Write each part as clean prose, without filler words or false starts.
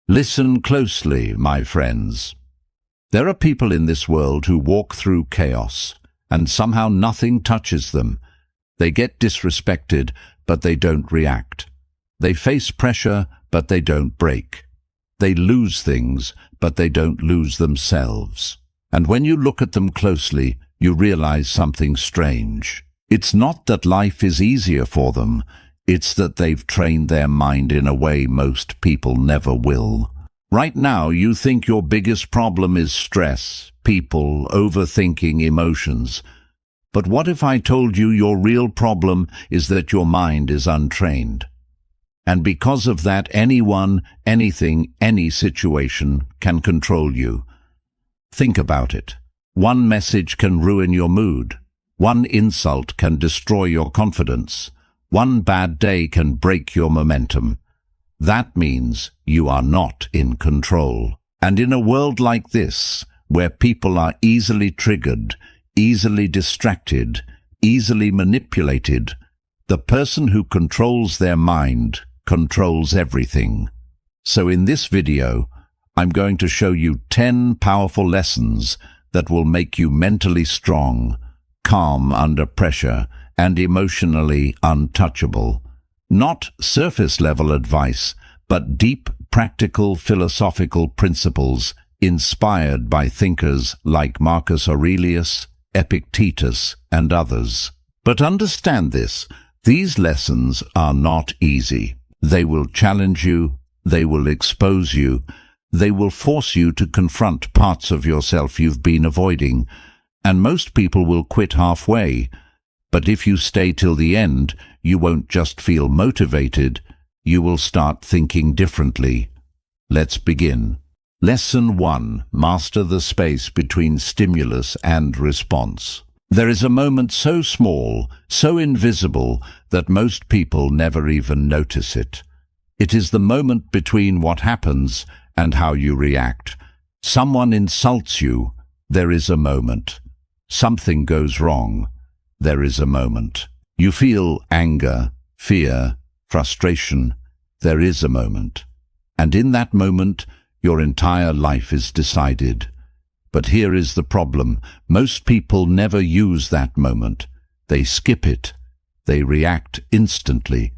Listen closely, my friends. There are people in this world who walk through chaos, and somehow nothing touches them. They get disrespected, but they don't react. They face pressure, but they don't break. They lose things, but they don't lose themselves. And when you look at them closely, you realize something strange. It's not that life is easier for them, it's that they've trained their mind in a way most people never will. Right now, you think your biggest problem is stress, people, overthinking, emotions. But what if I told you your real problem is that your mind is untrained? And because of that, anyone, anything, any situation can control you. Think about it. One message can ruin your mood. One insult can destroy your confidence. One bad day can break your momentum. That means you are not in control. And in a world like this, where people are easily triggered, easily distracted, easily manipulated, the person who controls their mind controls everything. So in this video, I'm going to show you 10 powerful lessons that will make you mentally strong, calm under pressure, and emotionally untouchable. Not surface-level advice, but deep, practical, philosophical principles inspired by thinkers like Marcus Aurelius, Epictetus, and others. But understand this, these lessons are not easy. They will challenge you, they will expose you, they will force you to confront parts of yourself you've been avoiding, and most people will quit halfway. But if you stay till the end, you won't just feel motivated, you will start thinking differently. Let's begin. Lesson 1. Master the space between stimulus and response. There is a moment so small, so invisible, that most people never even notice it. It is the moment between what happens and how you react. Someone insults you, there is a moment. Something goes wrong, there is a moment. You feel anger, fear, frustration, there is a moment. And in that moment, your entire life is decided. But here is the problem. Most people never use that moment. They skip it. They react instantly.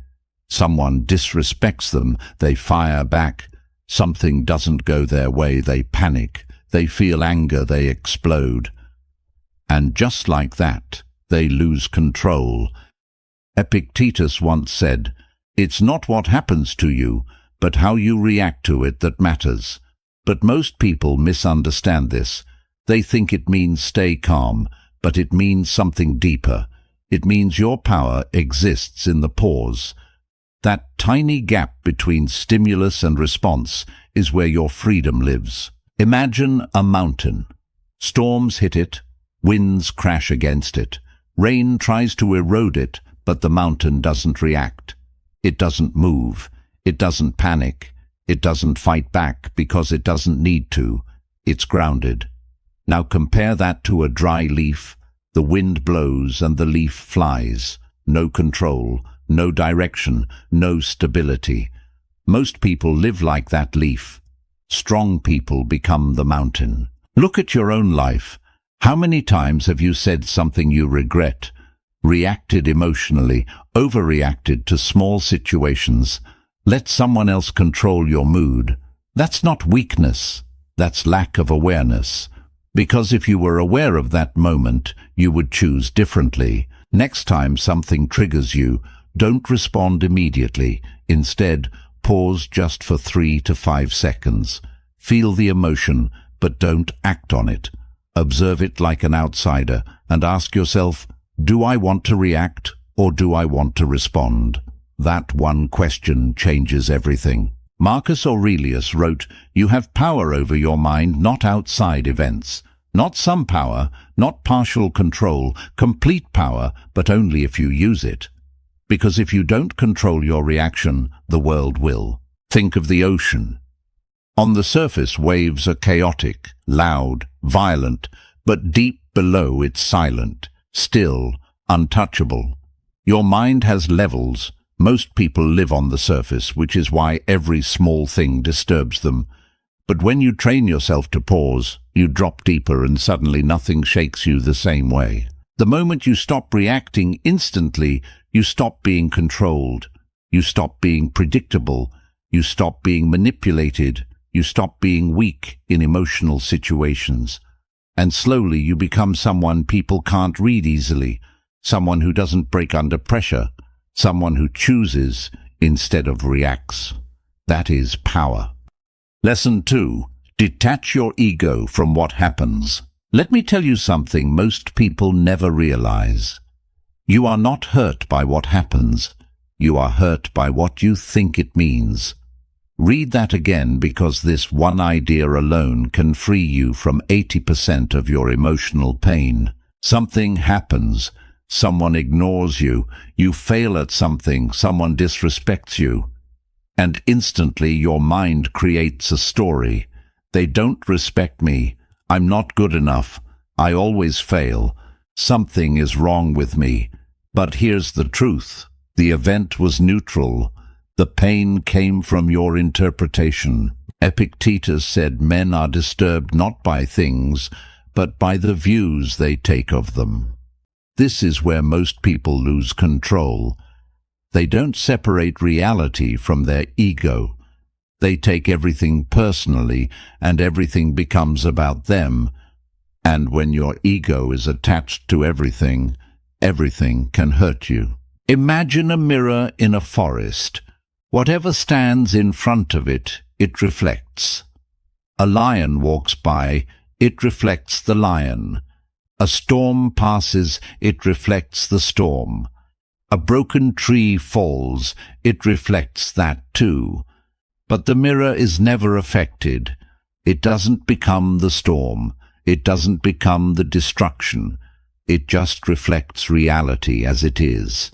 Someone disrespects them, they fire back. Something doesn't go their way, they panic. They feel anger, they explode. And just like that, they lose control. Epictetus once said, "It's not what happens to you, but how you react to it that matters." But most people misunderstand this. They think it means stay calm, but it means something deeper. It means your power exists in the pause. That tiny gap between stimulus and response is where your freedom lives. Imagine a mountain. Storms hit it, winds crash against it. Rain tries to erode it, but the mountain doesn't react. It doesn't move. It doesn't panic. It doesn't fight back because it doesn't need to. It's grounded. Now compare that to a dry leaf. The wind blows and the leaf flies. No control, no direction, no stability. Most people live like that leaf. Strong people become the mountain. Look at your own life. How many times have you said something you regret, reacted emotionally, overreacted to small situations, let someone else control your mood? That's not weakness, that's lack of awareness. Because if you were aware of that moment, you would choose differently. Next time something triggers you, don't respond immediately. Instead, pause just for 3 to 5 seconds. Feel the emotion, but don't act on it. Observe it like an outsider and ask yourself, do I want to react or do I want to respond? That one question changes everything. Marcus Aurelius wrote, "You have power over your mind, not outside events. Not some power, not partial control, complete power, but only if you use it. Because if you don't control your reaction, the world will." Think of the ocean. On the surface, waves are chaotic, loud, violent, but deep below it's silent, still, untouchable. Your mind has levels, Most people live on the surface, which is why every small thing disturbs them. But when you train yourself to pause, you drop deeper and suddenly nothing shakes you the same way. The moment you stop reacting instantly, you stop being controlled. You stop being predictable. You stop being manipulated. You stop being weak in emotional situations. And slowly you become someone people can't read easily, someone who doesn't break under pressure, someone who chooses instead of reacts. That is power. Lesson 2. Detach your ego from what happens. Let me tell you something most people never realize. You are not hurt by what happens. You are hurt by what you think it means. Read that again, because this one idea alone can free you from 80% of your emotional pain. Something happens. Someone ignores you. You fail at something. Someone disrespects you. And instantly your mind creates a story. They don't respect me. I'm not good enough. I always fail. Something is wrong with me. But here's the truth. The event was neutral. The pain came from your interpretation. Epictetus said men are disturbed not by things, but by the views they take of them. This is where most people lose control. They don't separate reality from their ego. They take everything personally, and everything becomes about them. And when your ego is attached to everything, everything can hurt you. Imagine a mirror in a forest. Whatever stands in front of it, it reflects. A lion walks by, it reflects the lion. A storm passes, it reflects the storm. A broken tree falls, it reflects that too. But the mirror is never affected. It doesn't become the storm. It doesn't become the destruction. It just reflects reality as it is.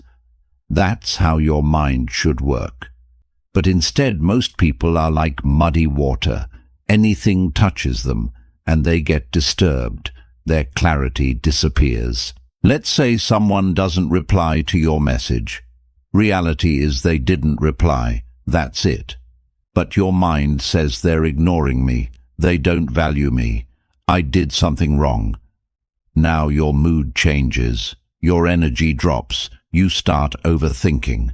That's how your mind should work. But instead, most people are like muddy water. Anything touches them, and they get disturbed. Their clarity disappears. Let's say someone doesn't reply to your message. Reality is they didn't reply. That's it. But your mind says they're ignoring me. They don't value me. I did something wrong. Now your mood changes. Your energy drops. You start overthinking.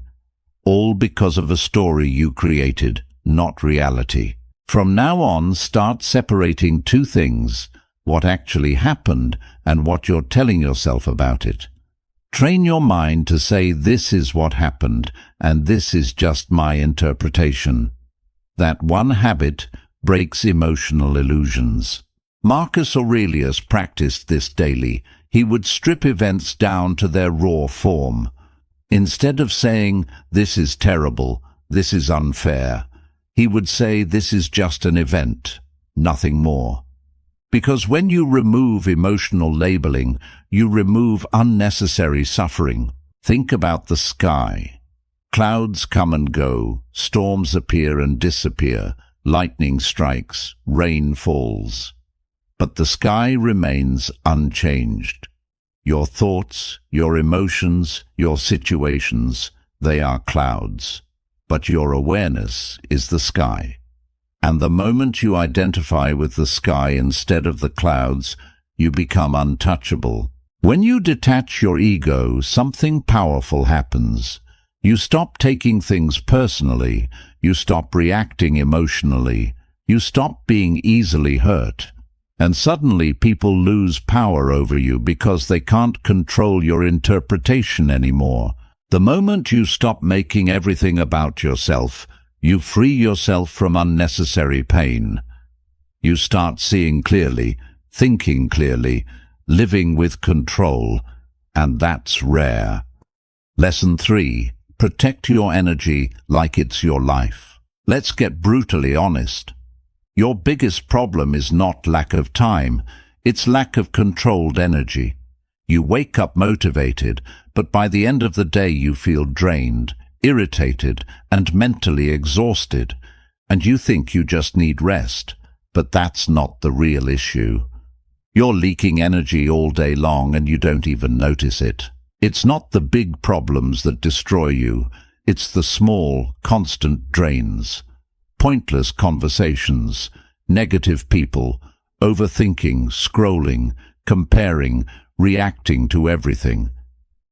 All because of a story you created, not reality. From now on, start separating two things: what actually happened and what you're telling yourself about it. Train your mind to say, this is what happened, and this is just my interpretation. That one habit breaks emotional illusions. Marcus Aurelius practiced this daily. He would strip events down to their raw form. Instead of saying, this is terrible, this is unfair, he would say, this is just an event, nothing more. Because when you remove emotional labeling, you remove unnecessary suffering. Think about the sky. Clouds come and go, storms appear and disappear, lightning strikes, rain falls. But the sky remains unchanged. Your thoughts, your emotions, your situations, they are clouds. But your awareness is the sky. And the moment you identify with the sky instead of the clouds, you become untouchable. When you detach your ego, something powerful happens. You stop taking things personally. You stop reacting emotionally. You stop being easily hurt. And suddenly people lose power over you because they can't control your interpretation anymore. The moment you stop making everything about yourself, you free yourself from unnecessary pain. You start seeing clearly, thinking clearly, living with control, and that's rare. Lesson 3. Protect your energy like it's your life. Let's get brutally honest. Your biggest problem is not lack of time, it's lack of controlled energy. You wake up motivated, but by the end of the day you feel drained, irritated, and mentally exhausted, and you think you just need rest. But that's not the real issue. You're leaking energy all day long and you don't even notice it. It's not the big problems that destroy you. It's the small, constant drains, pointless conversations, negative people, overthinking, scrolling, comparing, reacting to everything.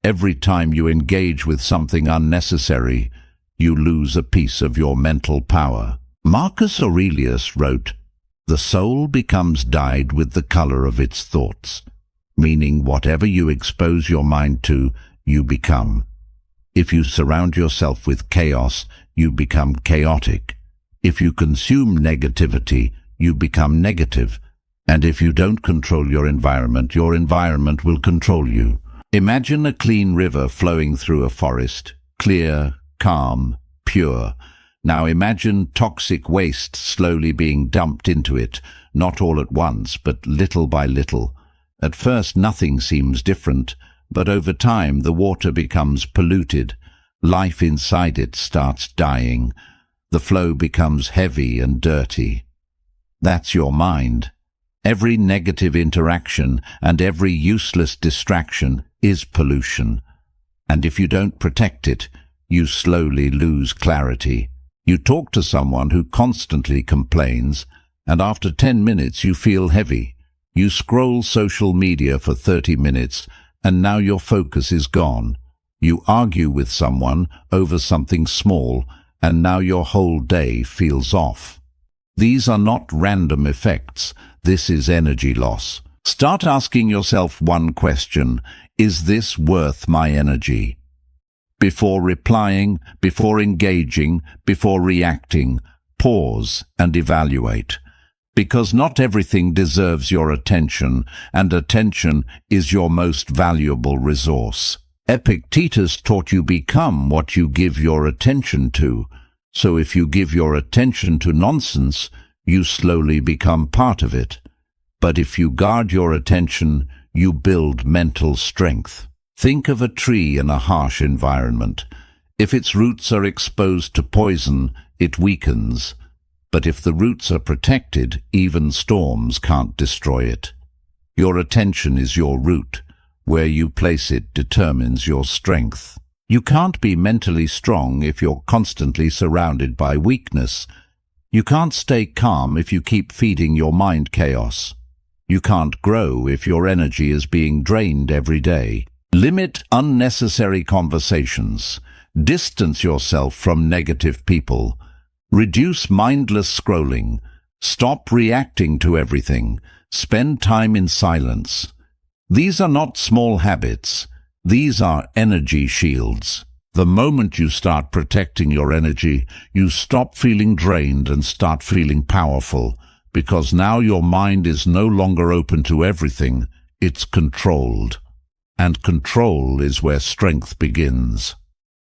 Every time you engage with something unnecessary, you lose a piece of your mental power. Marcus Aurelius wrote, "The soul becomes dyed with the color of its thoughts," meaning whatever you expose your mind to, you become. If you surround yourself with chaos, you become chaotic. If you consume negativity, you become negative. And if you don't control your environment will control you. Imagine a clean river flowing through a forest, clear, calm, pure. Now imagine toxic waste slowly being dumped into it, not all at once, but little by little. At first nothing seems different, but over time the water becomes polluted. Life inside it starts dying. The flow becomes heavy and dirty. That's your mind. Every negative interaction and every useless distraction is pollution. And if you don't protect it, you slowly lose clarity. You talk to someone who constantly complains, and after 10 minutes you feel heavy. You scroll social media for 30 minutes, and now your focus is gone. You argue with someone over something small, and now your whole day feels off. These are not random effects. This is energy loss. Start asking yourself one question: is this worth my energy? Before replying, before engaging, before reacting, pause and evaluate. Because not everything deserves your attention, and attention is your most valuable resource. Epictetus taught you become what you give your attention to. So if you give your attention to nonsense, you slowly become part of it. But if you guard your attention, you build mental strength. Think of a tree in a harsh environment. If its roots are exposed to poison, it weakens. But if the roots are protected, even storms can't destroy it. Your attention is your root. Where you place it determines your strength. You can't be mentally strong if you're constantly surrounded by weakness. You can't stay calm if you keep feeding your mind chaos. You can't grow if your energy is being drained every day. Limit unnecessary conversations. Distance yourself from negative people. Reduce mindless scrolling. Stop reacting to everything. Spend time in silence. These are not small habits. These are energy shields. The moment you start protecting your energy, you stop feeling drained and start feeling powerful, because now your mind is no longer open to everything, it's controlled. And control is where strength begins.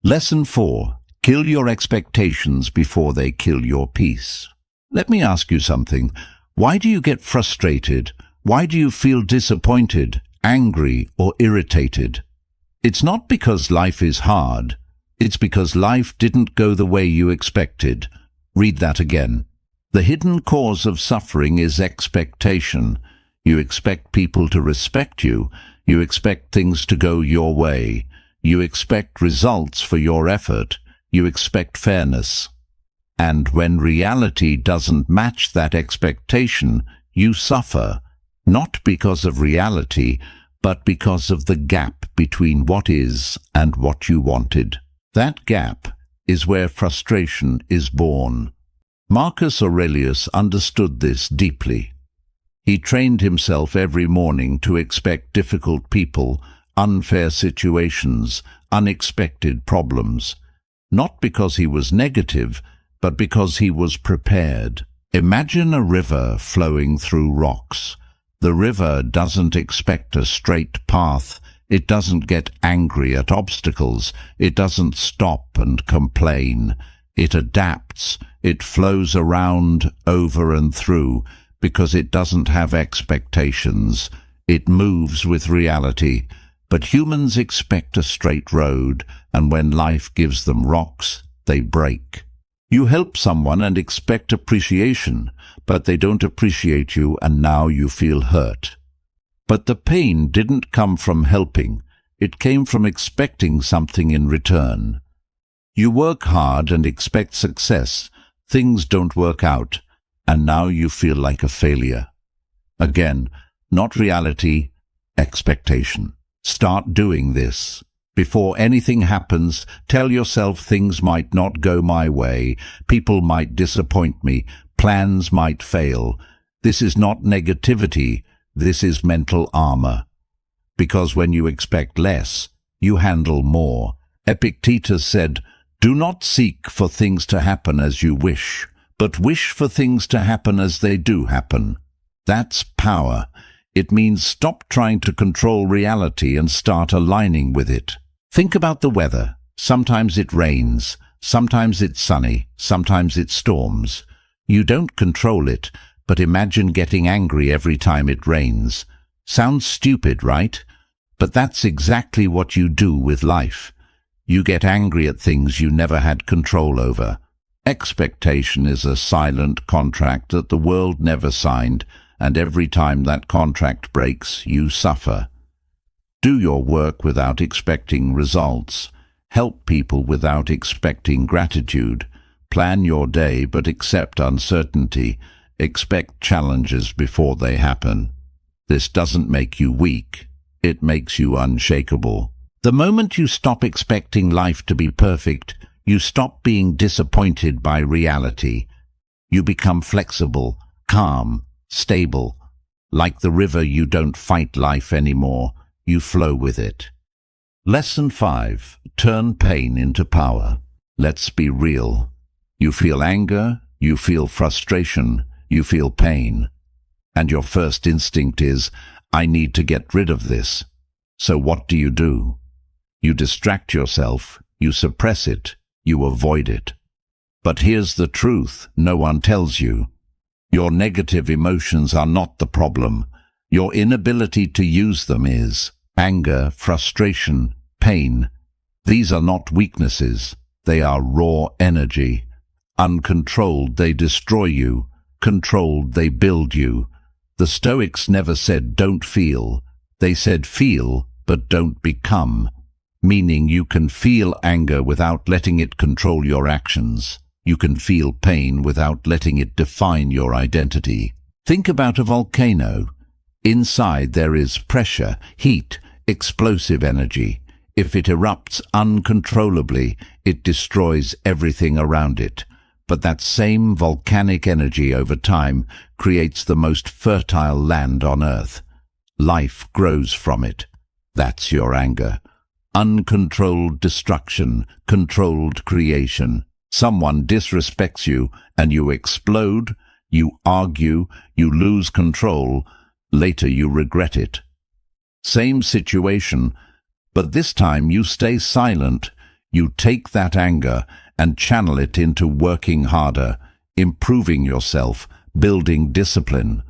Lesson 4. Kill your expectations before they kill your peace. Let me ask you something. Why do you get frustrated? Why do you feel disappointed, angry, or irritated? It's not because life is hard. It's because life didn't go the way you expected. Read that again. The hidden cause of suffering is expectation. You expect people to respect you. You expect things to go your way. You expect results for your effort. You expect fairness. And when reality doesn't match that expectation, you suffer, not because of reality, but because of the gap between what is and what you wanted. That gap is where frustration is born. Marcus Aurelius understood this deeply. He trained himself every morning to expect difficult people, unfair situations, unexpected problems. Not because he was negative, but because he was prepared. Imagine a river flowing through rocks. The river doesn't expect a straight path. It doesn't get angry at obstacles. It doesn't stop and complain. It adapts. It flows around, over and through, because it doesn't have expectations. It moves with reality. But humans expect a straight road, and when life gives them rocks, they break. You help someone and expect appreciation, but they don't appreciate you, and now you feel hurt. But the pain didn't come from helping. It came from expecting something in return. You work hard and expect success. Things don't work out, and now you feel like a failure. Again, not reality, expectation. Start doing this. Before anything happens, tell yourself things might not go my way, people might disappoint me, plans might fail. This is not negativity, this is mental armor. Because when you expect less, you handle more. Epictetus said, "Do not seek for things to happen as you wish, but wish for things to happen as they do happen." That's power. It means stop trying to control reality and start aligning with it. Think about the weather. Sometimes it rains, sometimes it's sunny, sometimes it storms. You don't control it, but imagine getting angry every time it rains. Sounds stupid, right? But that's exactly what you do with life. You get angry at things you never had control over. Expectation is a silent contract that the world never signed, and every time that contract breaks, you suffer. Do your work without expecting results. Help people without expecting gratitude. Plan your day but accept uncertainty. Expect challenges before they happen. This doesn't make you weak. It makes you unshakable. The moment you stop expecting life to be perfect, you stop being disappointed by reality. You become flexible, calm, stable. Like the river, you don't fight life anymore. You flow with it. Lesson 5. Turn pain into power. Let's be real. You feel anger, you feel frustration, you feel pain. And your first instinct is, I need to get rid of this. So what do? You distract yourself, you suppress it, you avoid it. But here's the truth no one tells you. Your negative emotions are not the problem. Your inability to use them is. Anger, frustration, pain. These are not weaknesses. They are raw energy. Uncontrolled, they destroy you. Controlled, they build you. The Stoics never said don't feel. They said feel, but don't become. Meaning you can feel anger without letting it control your actions. You can feel pain without letting it define your identity. Think about a volcano. Inside there is pressure, heat, explosive energy. If it erupts uncontrollably, it destroys everything around it. But that same volcanic energy over time creates the most fertile land on earth. Life grows from it. That's your anger. Uncontrolled destruction, controlled creation. Someone disrespects you and you explode, you argue, you lose control. Later you regret it. Same situation, but this time you stay silent. You take that anger and channel it into working harder, improving yourself, building discipline.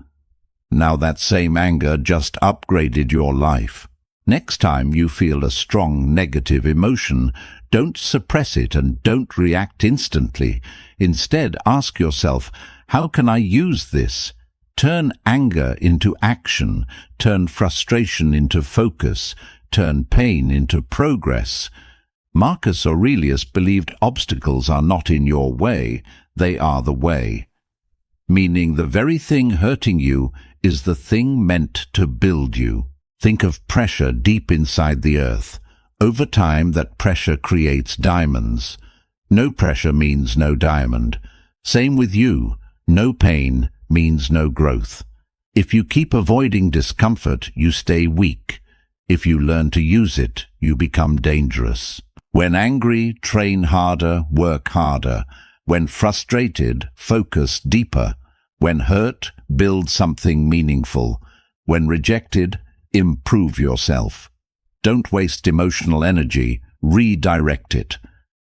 Now that same anger just upgraded your life. Next time you feel a strong negative emotion, don't suppress it and don't react instantly. Instead, ask yourself, how can I use this? Turn anger into action, turn frustration into focus, turn pain into progress. Marcus Aurelius believed obstacles are not in your way, they are the way. Meaning the very thing hurting you is the thing meant to build you. Think of pressure deep inside the earth. Over time, that pressure creates diamonds. No pressure means no diamond. Same with you. No pain means no growth. If you keep avoiding discomfort, you stay weak. If you learn to use it, you become dangerous. When angry, train harder, work harder. When frustrated, focus deeper. When hurt, build something meaningful. When rejected, improve yourself. Don't waste emotional energy, redirect it.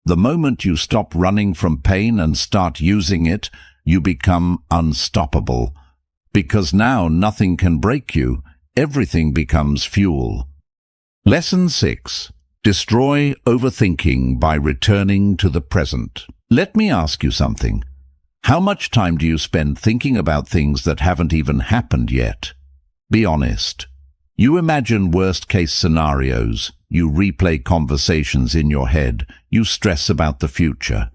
The moment you stop running from pain and start using it, you become unstoppable. Because now nothing can break you, everything becomes fuel. Lesson 6. Destroy overthinking by returning to the present. Let me ask you something. How much time do you spend thinking about things that haven't even happened yet? Be honest. You imagine worst-case scenarios, you replay conversations in your head, you stress about the future.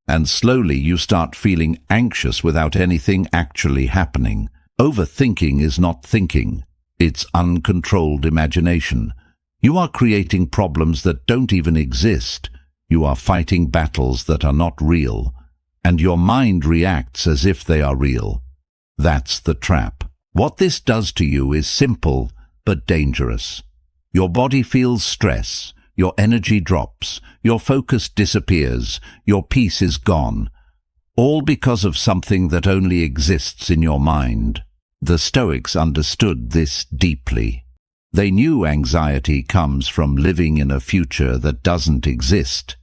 And slowly you start feeling anxious without anything actually happening. Overthinking is not thinking, it's uncontrolled imagination. You are creating problems that don't even exist. You are fighting battles that are not real, and your mind reacts as if they are real. That's the trap. What this does to you is simple but dangerous. Your body feels stress, your energy drops, your focus disappears, your peace is gone, all because of something that only exists in your mind. The Stoics understood this deeply. They knew anxiety comes from living in a future that doesn't exist.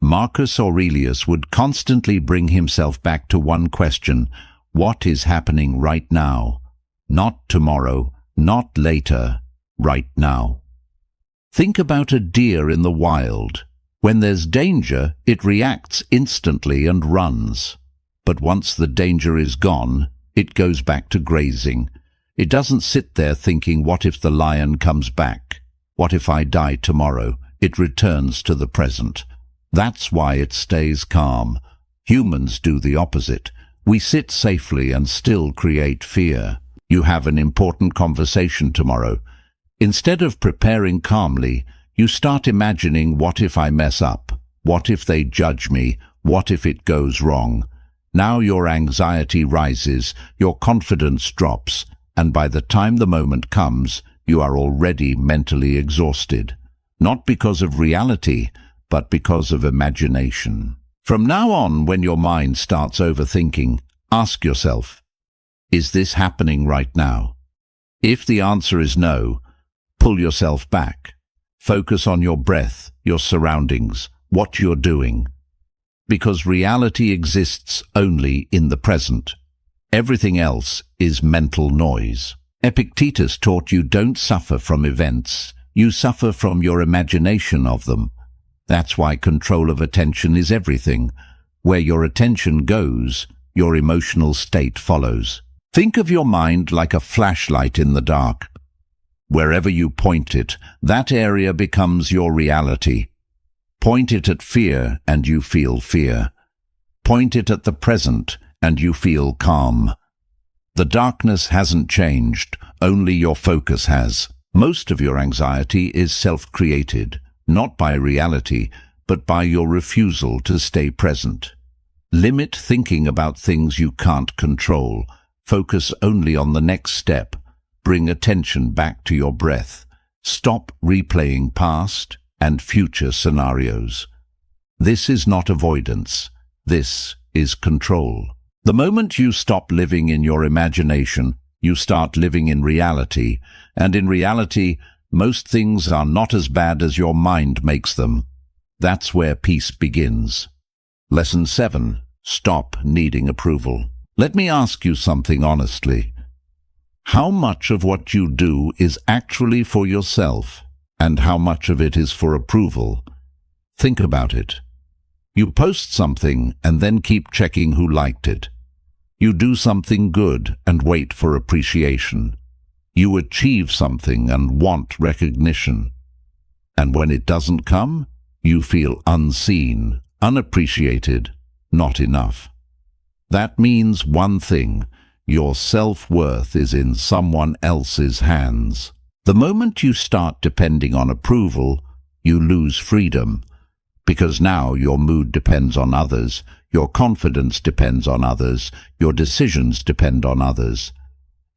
Marcus Aurelius would constantly bring himself back to one question: what is happening right now? Not tomorrow, not later, right now. Think about a deer in the wild. When there's danger, it reacts instantly and runs. But once the danger is gone, it goes back to grazing. It doesn't sit there thinking, what if the lion comes back? What if I die tomorrow? It returns to the present. That's why it stays calm. Humans do the opposite. We sit safely and still create fear. You have an important conversation tomorrow. Instead of preparing calmly, you start imagining, what if I mess up? What if they judge me? What if it goes wrong? Now your anxiety rises, your confidence drops, and by the time the moment comes, you are already mentally exhausted. Not because of reality, but because of imagination. From now on, when your mind starts overthinking, ask yourself, is this happening right now? If the answer is no, pull yourself back. Focus on your breath, your surroundings, what you're doing. Because reality exists only in the present. Everything else is mental noise. Epictetus taught you don't suffer from events, you suffer from your imagination of them. That's why control of attention is everything. Where your attention goes, your emotional state follows. Think of your mind like a flashlight in the dark. Wherever you point it, that area becomes your reality. Point it at fear and you feel fear. Point it at the present and you feel calm. The darkness hasn't changed, only your focus has. Most of your anxiety is self-created, not by reality, but by your refusal to stay present. Limit thinking about things you can't control. Focus only on the next step. Bring attention back to your breath. Stop replaying past and future scenarios. This is not avoidance. This is control. The moment you stop living in your imagination, you start living in reality, and in reality, most things are not as bad as your mind makes them. That's where peace begins. Lesson 7. Stop needing approval. Let me ask you something honestly. How much of what you do is actually for yourself, and how much of it is for approval? Think about it. You post something and then keep checking who liked it. You do something good and wait for appreciation. You achieve something and want recognition. And when it doesn't come, you feel unseen, unappreciated, not enough. That means one thing: your self-worth is in someone else's hands. The moment you start depending on approval, you lose freedom, because now your mood depends on others, your confidence depends on others, your decisions depend on others.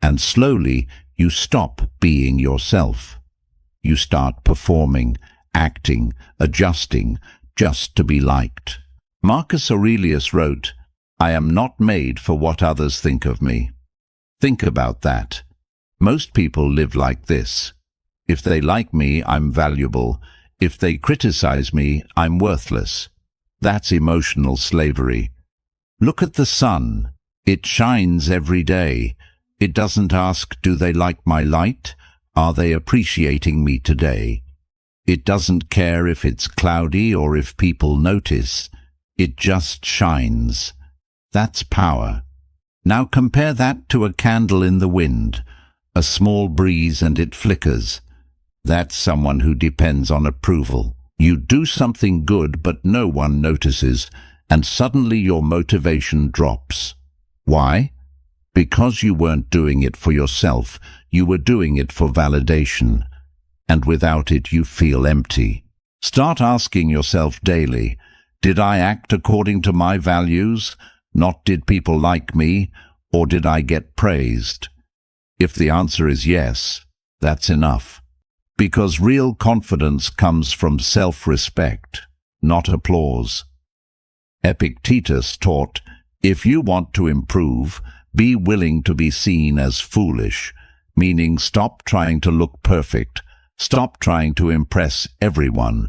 And slowly, you stop being yourself. You start performing, acting, adjusting, just to be liked. Marcus Aurelius wrote, "I am not made for what others think of me." Think about that. Most people live like this. If they like me, I'm valuable. If they criticize me, I'm worthless. That's emotional slavery. Look at the sun. It shines every day. It doesn't ask, do they like my light? Are they appreciating me today? It doesn't care if it's cloudy or if people notice. It just shines. That's power. Now compare that to a candle in the wind. A small breeze and it flickers. That's someone who depends on approval. You do something good but no one notices, and suddenly your motivation drops. Why? Because you weren't doing it for yourself, you were doing it for validation. And without it you feel empty. Start asking yourself daily, did I act according to my values? Not did people like me, or did I get praised? If the answer is yes, that's enough. Because real confidence comes from self-respect, not applause. Epictetus taught, if you want to improve, be willing to be seen as foolish, meaning stop trying to look perfect, stop trying to impress everyone,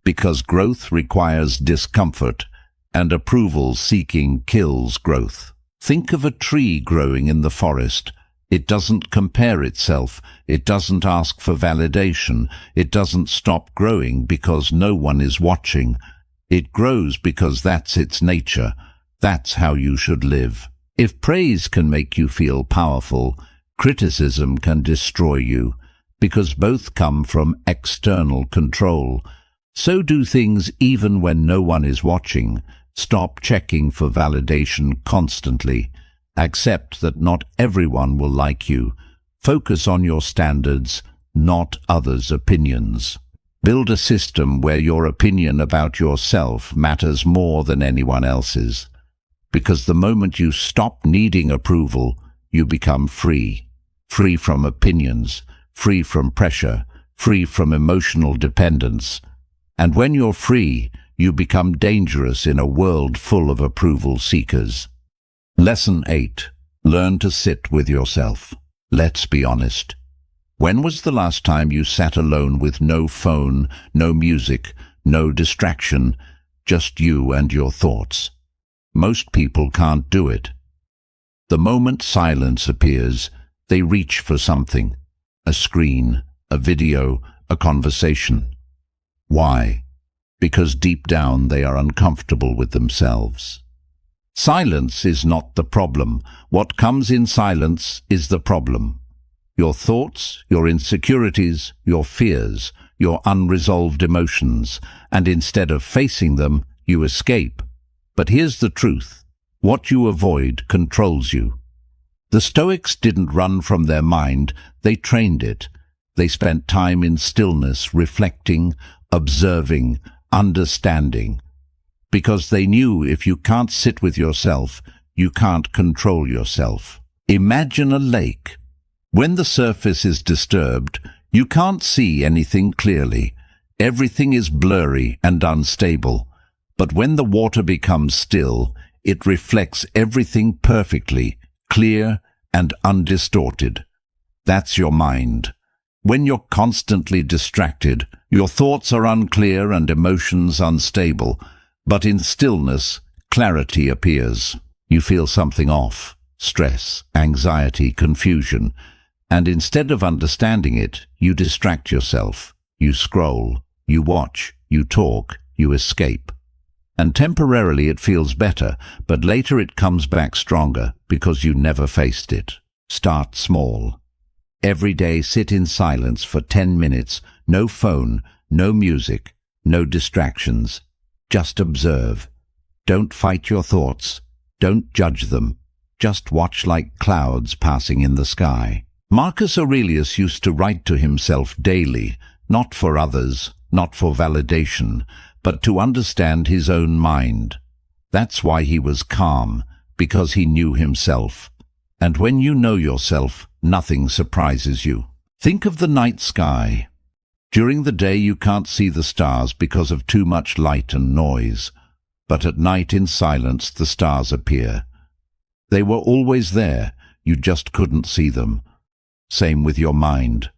because growth requires discomfort, and approval seeking kills growth. Think of a tree growing in the forest. It doesn't compare itself, it doesn't ask for validation, it doesn't stop growing because no one is watching. It grows because that's its nature. That's how you should live. If praise can make you feel powerful, criticism can destroy you, because both come from external control. So do things even when no one is watching. Stop checking for validation constantly. Accept that not everyone will like you. Focus on your standards, not others' opinions. Build a system where your opinion about yourself matters more than anyone else's. Because the moment you stop needing approval, you become free. Free from opinions, free from pressure, free from emotional dependence. And when you're free, you become dangerous in a world full of approval seekers. Lesson 8. Learn to sit with yourself. Let's be honest. When was the last time you sat alone with no phone, no music, no distraction, just you and your thoughts? Most people can't do it. The moment silence appears, they reach for something. A screen, a video, a conversation. Why? Because deep down they are uncomfortable with themselves. Silence is not the problem. What comes in silence is the problem. Your thoughts, your insecurities, your fears, your unresolved emotions, and instead of facing them, you escape. But here's the truth. What you avoid controls you. The Stoics didn't run from their mind, they trained it. They spent time in stillness, reflecting, observing, understanding. Because they knew if you can't sit with yourself, you can't control yourself. Imagine a lake. When the surface is disturbed, you can't see anything clearly. Everything is blurry and unstable. But when the water becomes still, it reflects everything perfectly, clear and undistorted. That's your mind. When you're constantly distracted, your thoughts are unclear and emotions unstable. But in stillness, clarity appears. You feel something off, stress, anxiety, confusion, and instead of understanding it, you distract yourself. You scroll, you watch, you talk, you escape. And temporarily it feels better, but later it comes back stronger because you never faced it. Start small. Every day sit in silence for 10 minutes, no phone, no music, no distractions. Just observe. Don't fight your thoughts. Don't judge them. Just watch like clouds passing in the sky. Marcus Aurelius used to write to himself daily, not for others, not for validation, but to understand his own mind. That's why he was calm, because he knew himself. And when you know yourself, nothing surprises you. Think of the night sky. During the day you can't see the stars because of too much light and noise, but at night in silence the stars appear. They were always there, you just couldn't see them. Same with your mind.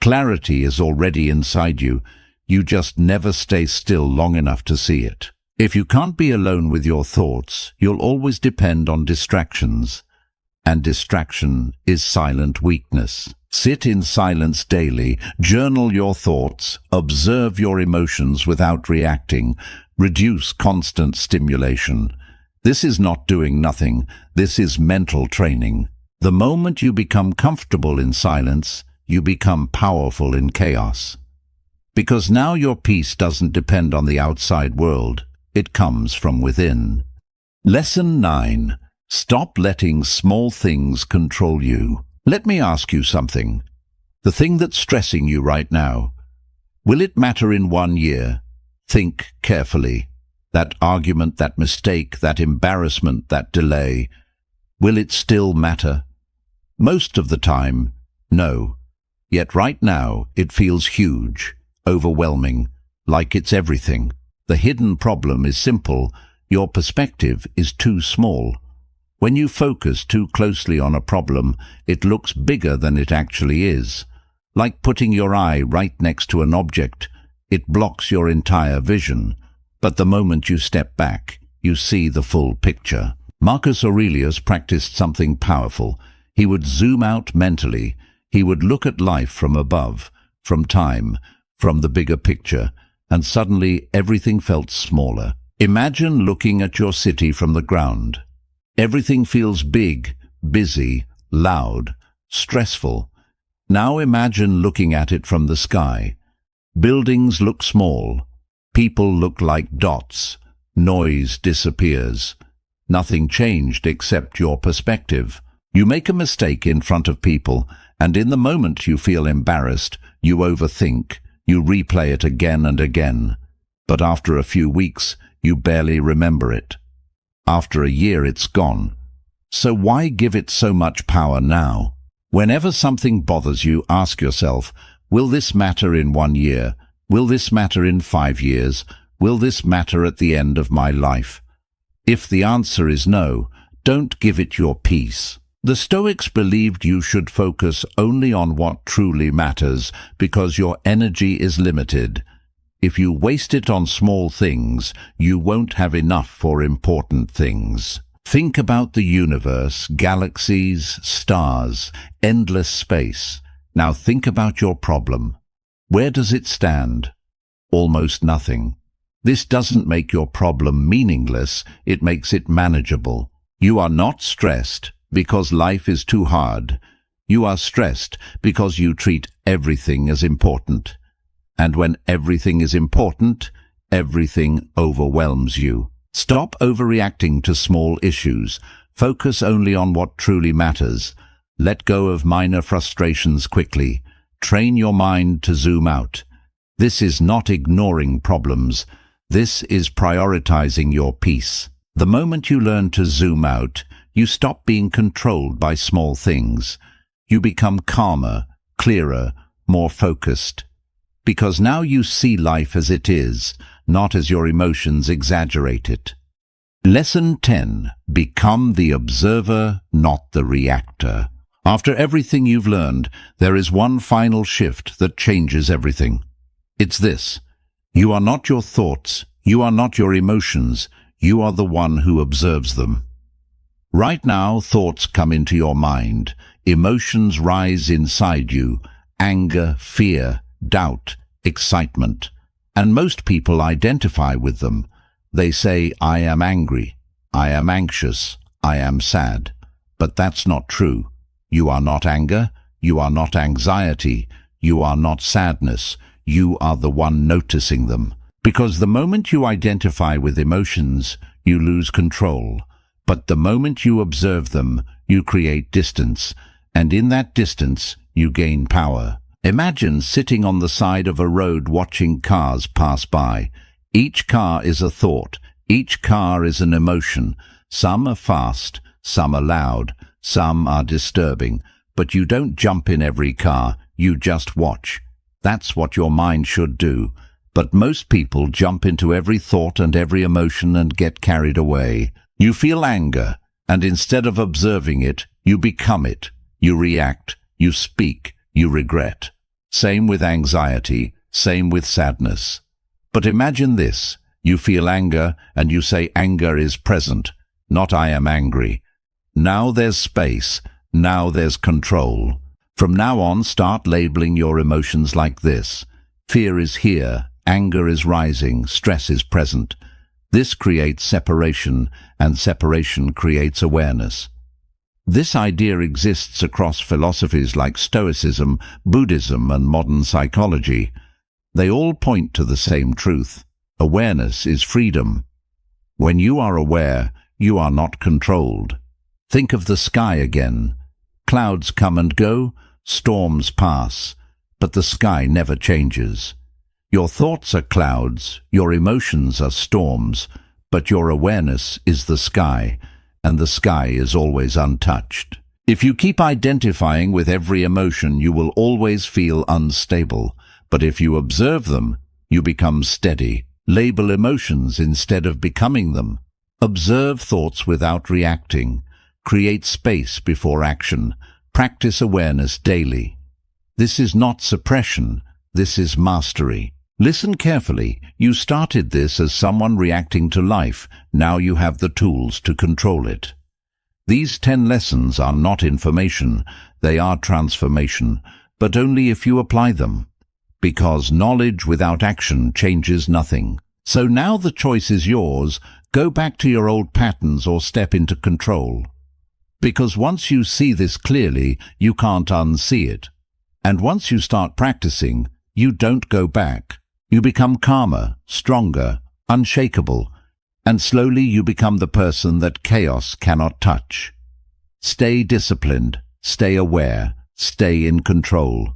Clarity is already inside you, you just never stay still long enough to see it. If you can't be alone with your thoughts, you'll always depend on distractions. And distraction is silent weakness. Sit in silence daily, journal your thoughts, observe your emotions without reacting, reduce constant stimulation. This is not doing nothing, this is mental training. The moment you become comfortable in silence, you become powerful in chaos. Because now your peace doesn't depend on the outside world, it comes from within. Lesson 9. Stop letting small things control you. Let me ask you something. The thing that's stressing you right now, will it matter in 1 year? Think carefully. That argument, that mistake, that embarrassment, that delay, will it still matter? Most of the time, no. Yet right now, it feels huge, overwhelming, like it's everything. The hidden problem is simple. Your perspective is too small. When you focus too closely on a problem, it looks bigger than it actually is. Like putting your eye right next to an object, it blocks your entire vision. But the moment you step back, you see the full picture. Marcus Aurelius practiced something powerful. He would zoom out mentally. He would look at life from above, from time, from the bigger picture, and suddenly everything felt smaller. Imagine looking at your city from the ground. Everything feels big, busy, loud, stressful. Now imagine looking at it from the sky. Buildings look small. People look like dots. Noise disappears. Nothing changed except your perspective. You make a mistake in front of people, and in the moment you feel embarrassed, you overthink, you replay it again and again. But after a few weeks, you barely remember it. After a year, it's gone. So why give it so much power now? Whenever something bothers you, ask yourself, will this matter in 1 year? Will this matter in 5 years? Will this matter at the end of my life? If the answer is no, don't give it your peace. The Stoics believed you should focus only on what truly matters because your energy is limited. If you waste it on small things, you won't have enough for important things. Think about the universe, galaxies, stars, endless space. Now think about your problem. Where does it stand? Almost nothing. This doesn't make your problem meaningless, it makes it manageable. You are not stressed because life is too hard. You are stressed because you treat everything as important. And when everything is important, everything overwhelms you. Stop overreacting to small issues. Focus only on what truly matters. Let go of minor frustrations quickly. Train your mind to zoom out. This is not ignoring problems. This is prioritizing your peace. The moment you learn to zoom out, you stop being controlled by small things. You become calmer, clearer, more focused. Because now you see life as it is, not as your emotions exaggerate it. Lesson 10. Become the observer, not the reactor. After everything you've learned, there is one final shift that changes everything. It's this. You are not your thoughts. You are not your emotions. You are the one who observes them. Right now, thoughts come into your mind. Emotions rise inside you. Anger, fear, doubt, excitement. And most people identify with them. They say, I am angry. I am anxious. I am sad. But that's not true. You are not anger. You are not anxiety. You are not sadness. You are the one noticing them. Because the moment you identify with emotions, you lose control. But the moment you observe them, you create distance. And in that distance, you gain power. Imagine sitting on the side of a road watching cars pass by. Each car is a thought. Each car is an emotion. Some are fast. Some are loud. Some are disturbing. But you don't jump in every car. You just watch. That's what your mind should do. But most people jump into every thought and every emotion and get carried away. You feel anger, and instead of observing it, you become it. You react. You speak. You regret. Same with anxiety. Same with sadness. But imagine this. You feel anger, and you say anger is present, not I am angry. Now there's space. Now there's control. From now on, start labeling your emotions like this. Fear is here. Anger is rising. Stress is present. This creates separation, and separation creates awareness. This idea exists across philosophies like Stoicism, Buddhism, and modern psychology. They all point to the same truth. Awareness is freedom. When you are aware, you are not controlled. Think of the sky again. Clouds come and go, storms pass, but the sky never changes. Your thoughts are clouds, your emotions are storms, but your awareness is the sky, and the sky is always untouched. If you keep identifying with every emotion, you will always feel unstable, but if you observe them, you become steady. Label emotions instead of becoming them. Observe thoughts without reacting. Create space before action. Practice awareness daily. This is not suppression, this is mastery. Listen carefully. You started this as someone reacting to life. Now you have the tools to control it. These 10 lessons are not information, they are transformation, but only if you apply them. Because knowledge without action changes nothing. So now the choice is yours. Go back to your old patterns or step into control. Because once you see this clearly, you can't unsee it. And once you start practicing, you don't go back. You become calmer, stronger, unshakable, and slowly you become the person that chaos cannot touch. Stay disciplined, stay aware, stay in control.